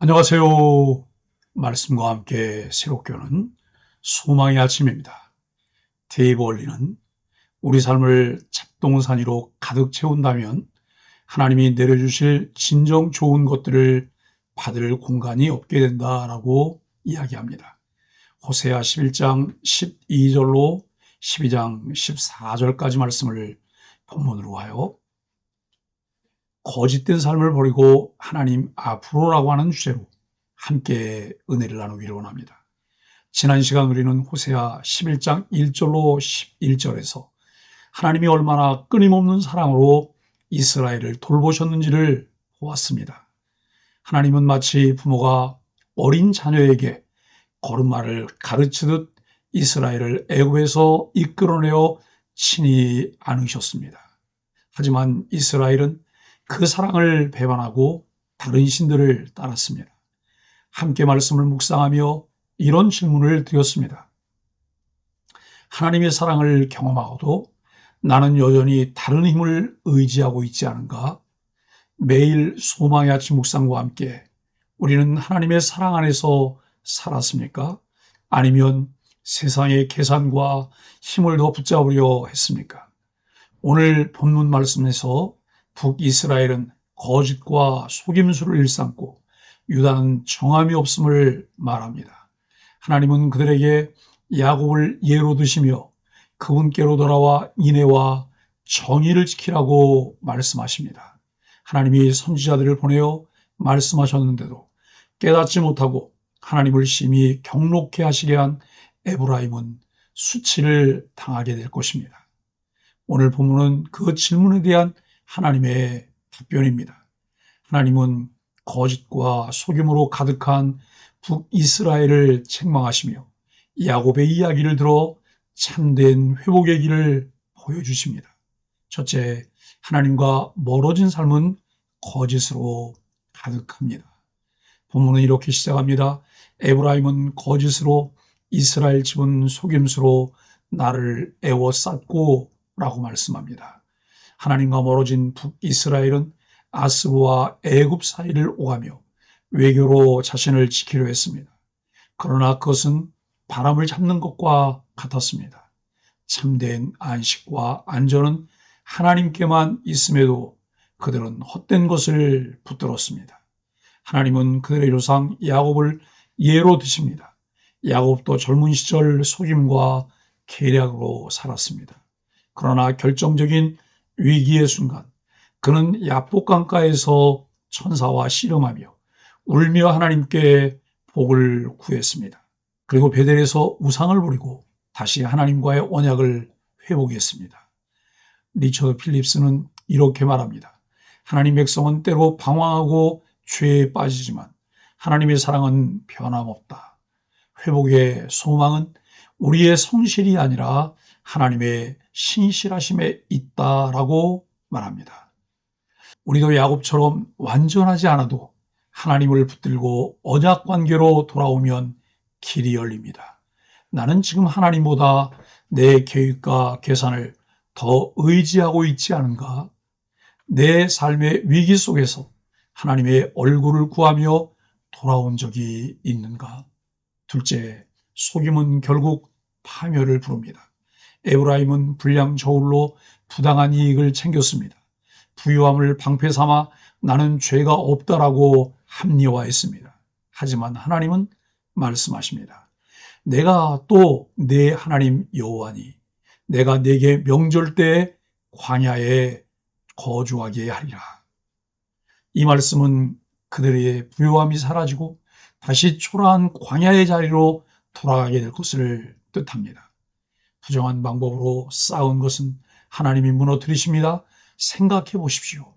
안녕하세요. 말씀과 함께 새롭게 오는 소망의 아침입니다. 데이브 월리는 우리 삶을 잡동사니로 가득 채운다면 하나님이 내려주실 진정 좋은 것들을 받을 공간이 없게 된다라고 이야기합니다. 호세아 11장 12절로 12장 14절까지 말씀을 본문으로 하여 거짓된 삶을 버리고 하나님 앞으로라고 하는 주제로 함께 은혜를 나누기를 원합니다. 지난 시간 우리는 호세아 11장 1절로 11절에서 하나님이 얼마나 끊임없는 사랑으로 이스라엘을 돌보셨는지를 보았습니다. 하나님은 마치 부모가 어린 자녀에게 걸음마를 가르치듯 이스라엘을 애굽에서 이끌어내어 친히 안으셨습니다. 하지만 이스라엘은 그 사랑을 배반하고 다른 신들을 따랐습니다. 함께 말씀을 묵상하며 이런 질문을 드렸습니다. 하나님의 사랑을 경험하고도 나는 여전히 다른 힘을 의지하고 있지 않은가? 매일 소망의 아침 묵상과 함께 우리는 하나님의 사랑 안에서 살았습니까? 아니면 세상의 계산과 힘을 더 붙잡으려 했습니까? 오늘 본문 말씀에서 북이스라엘은 거짓과 속임수를 일삼고 유다는 정함이 없음을 말합니다. 하나님은 그들에게 야곱을 예로 드시며 그분께로 돌아와 인애와 정의를 지키라고 말씀하십니다. 하나님이 선지자들을 보내어 말씀하셨는데도 깨닫지 못하고 하나님을 심히 경록해 하시게 한 에브라임은 수치를 당하게 될 것입니다. 오늘 본문은 그 질문에 대한 하나님의 답변입니다. 하나님은 거짓과 속임으로 가득한 북이스라엘을 책망하시며 야곱의 이야기를 들어 참된 회복의 길을 보여주십니다. 첫째, 하나님과 멀어진 삶은 거짓으로 가득합니다. 본문은 이렇게 시작합니다. 에브라임은 거짓으로, 이스라엘 집은 속임수로 나를 애워쌌고 라고 말씀합니다. 하나님과 멀어진 북이스라엘은 아스루와 애굽 사이를 오가며 외교로 자신을 지키려 했습니다. 그러나 그것은 바람을 잡는 것과 같았습니다. 참된 안식과 안전은 하나님께만 있음에도 그들은 헛된 것을 붙들었습니다. 하나님은 그들의 조상 야곱을 예로 드십니다. 야곱도 젊은 시절 속임과 계략으로 살았습니다. 그러나 결정적인 위기의 순간 그는 야복강가에서 천사와 씨름하며 울며 하나님께 복을 구했습니다. 그리고 베델에서 우상을 버리고 다시 하나님과의 언약을 회복했습니다. 리처드 필립스는 이렇게 말합니다. 하나님 백성은 때로 방황하고 죄에 빠지지만 하나님의 사랑은 변함없다. 회복의 소망은 우리의 성실이 아니라 하나님의 신실하심에 있다라고 말합니다. 우리도 야곱처럼 완전하지 않아도 하나님을 붙들고 언약 관계로 돌아오면 길이 열립니다. 나는 지금 하나님보다 내 계획과 계산을 더 의지하고 있지 않은가? 내 삶의 위기 속에서 하나님의 얼굴을 구하며 돌아온 적이 있는가? 둘째, 속임은 결국 파멸을 부릅니다. 에브라임은 불량 저울로 부당한 이익을 챙겼습니다. 부유함을 방패 삼아 나는 죄가 없다라고 합리화했습니다. 하지만 하나님은 말씀하십니다. 내가 또 내 하나님 여호와니 내가 네게 명절 때에 광야에 거주하게 하리라. 이 말씀은 그들의 부유함이 사라지고 다시 초라한 광야의 자리로 돌아가게 될 것을 뜻합니다. 부정한 방법으로 쌓은 것은 하나님이 무너뜨리십니다. 생각해 보십시오.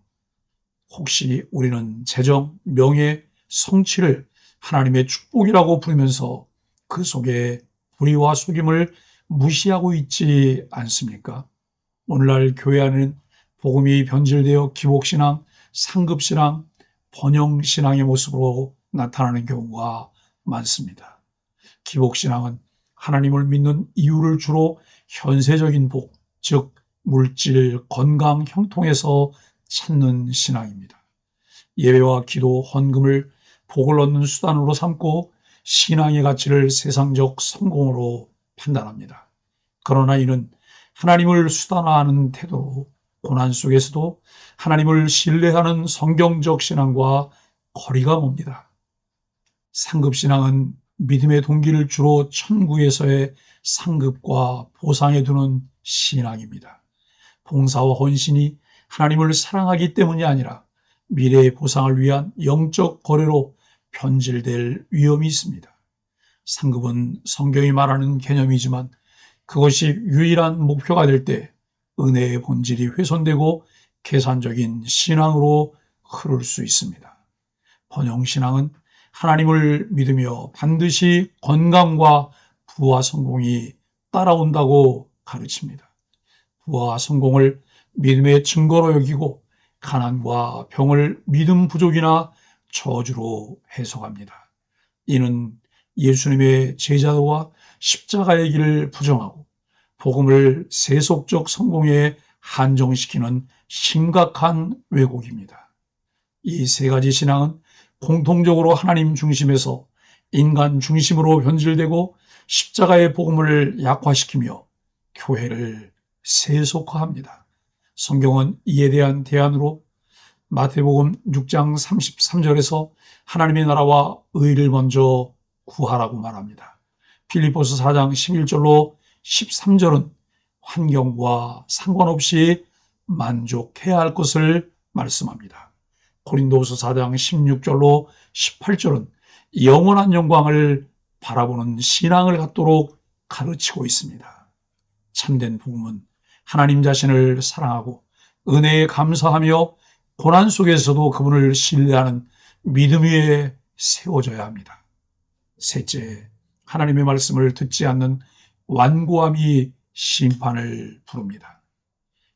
혹시 우리는 재정, 명예, 성취를 하나님의 축복이라고 부르면서 그 속에 불의와 속임을 무시하고 있지 않습니까? 오늘날 교회 안에는 복음이 변질되어 기복신앙, 상급신앙, 번영신앙의 모습으로 나타나는 경우가 많습니다. 기복신앙은 하나님을 믿는 이유를 주로 현세적인 복, 즉 물질, 건강, 형통에서 찾는 신앙입니다. 예배와 기도, 헌금을 복을 얻는 수단으로 삼고 신앙의 가치를 세상적 성공으로 판단합니다. 그러나 이는 하나님을 수단화하는 태도로 고난 속에서도 하나님을 신뢰하는 성경적 신앙과 거리가 멉니다. 상급신앙은 믿음의 동기를 주로 천국에서의 상급과 보상에 두는 신앙입니다. 봉사와 헌신이 하나님을 사랑하기 때문이 아니라 미래의 보상을 위한 영적 거래로 변질될 위험이 있습니다. 상급은 성경이 말하는 개념이지만 그것이 유일한 목표가 될 때 은혜의 본질이 훼손되고 계산적인 신앙으로 흐를 수 있습니다. 번영신앙은 하나님을 믿으며 반드시 건강과 부와 성공이 따라온다고 가르칩니다. 부와 성공을 믿음의 증거로 여기고 가난과 병을 믿음 부족이나 저주로 해석합니다. 이는 예수님의 제자도와 십자가의 길을 부정하고 복음을 세속적 성공에 한정시키는 심각한 왜곡입니다. 이 세 가지 신앙은 공통적으로 하나님 중심에서 인간 중심으로 변질되고 십자가의 복음을 약화시키며 교회를 세속화합니다. 성경은 이에 대한 대안으로 마태복음 6장 33절에서 하나님의 나라와 의를 먼저 구하라고 말합니다. 빌립보서 4장 11절로 13절은 환경과 상관없이 만족해야 할 것을 말씀합니다. 고린도후서 4장 16절로 18절은 영원한 영광을 바라보는 신앙을 갖도록 가르치고 있습니다. 참된 복음은 하나님 자신을 사랑하고 은혜에 감사하며 고난 속에서도 그분을 신뢰하는 믿음 위에 세워져야 합니다. 셋째, 하나님의 말씀을 듣지 않는 완고함이 심판을 부릅니다.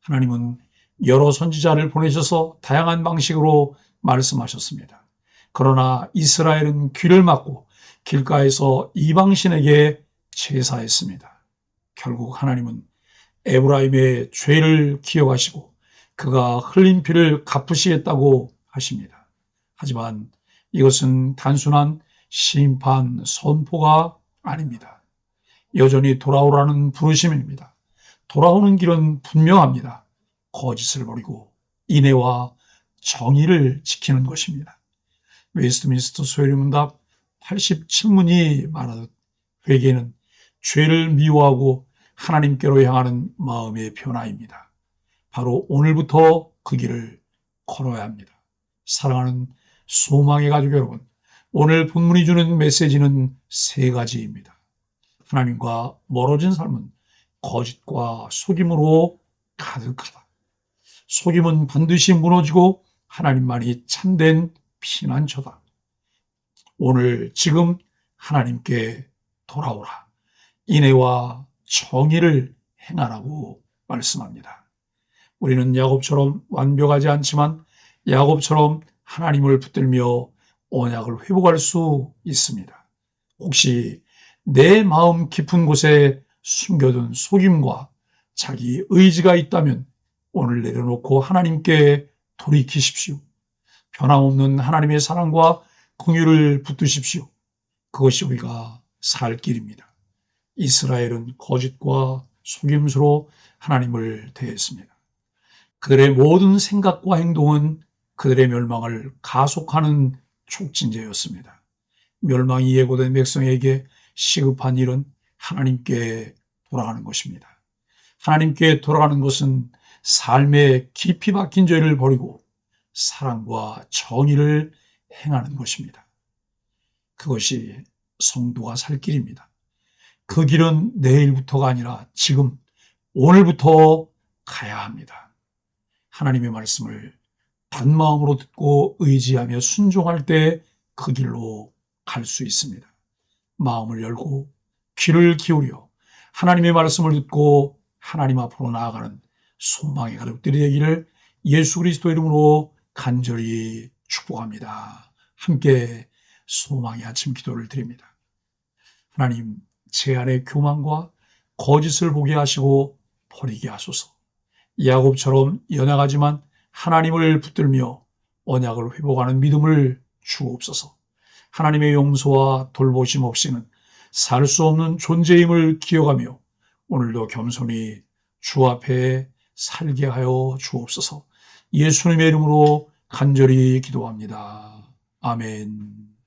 하나님은 여러 선지자를 보내셔서 다양한 방식으로 말씀하셨습니다. 그러나 이스라엘은 귀를 막고 길가에서 이방신에게 제사했습니다. 결국 하나님은 에브라임의 죄를 기억하시고 그가 흘린 피를 갚으시겠다고 하십니다. 하지만 이것은 단순한 심판 선포가 아닙니다. 여전히 돌아오라는 부르심입니다. 돌아오는 길은 분명합니다. 거짓을 버리고 인애와 정의를 지키는 것입니다. 웨스트민스터 소요리문답 87문이 말하듯 회개는 죄를 미워하고 하나님께로 향하는 마음의 변화입니다. 바로 오늘부터 그 길을 걸어야 합니다. 사랑하는 소망의 가족 여러분, 오늘 본문이 주는 메시지는 세 가지입니다. 하나님과 멀어진 삶은 거짓과 속임으로 가득하다. 속임은 반드시 무너지고 하나님만이 참된 피난처다. 오늘 지금 하나님께 돌아오라. 인애와 정의를 행하라고 말씀합니다. 우리는 야곱처럼 완벽하지 않지만 야곱처럼 하나님을 붙들며 언약을 회복할 수 있습니다. 혹시 내 마음 깊은 곳에 숨겨둔 속임과 자기 의지가 있다면 오늘 내려놓고 하나님께 돌이키십시오. 변함없는 하나님의 사랑과 긍휼을 붙드십시오. 그것이 우리가 살 길입니다. 이스라엘은 거짓과 속임수로 하나님을 대했습니다. 그들의 모든 생각과 행동은 그들의 멸망을 가속하는 촉진제였습니다. 멸망이 예고된 백성에게 시급한 일은 하나님께 돌아가는 것입니다. 하나님께 돌아가는 것은 삶에 깊이 박힌 죄를 버리고 사랑과 정의를 행하는 것입니다. 그것이 성도가 살 길입니다. 그 길은 내일부터가 아니라 지금, 오늘부터 가야 합니다. 하나님의 말씀을 단마음으로 듣고 의지하며 순종할 때 그 길로 갈 수 있습니다. 마음을 열고 귀를 기울여 하나님의 말씀을 듣고 하나님 앞으로 나아가는 소망의 가족들이 되기를 예수 그리스도 이름으로 간절히 축복합니다. 함께 소망의 아침 기도를 드립니다. 하나님, 제 안에 교만과 거짓을 보게 하시고 버리게 하소서. 야곱처럼 연약하지만 하나님을 붙들며 언약을 회복하는 믿음을 주옵소서. 하나님의 용서와 돌보심 없이는 살 수 없는 존재임을 기억하며 오늘도 겸손히 주 앞에 살게 하여 주옵소서. 예수님의 이름으로 간절히 기도합니다. 아멘.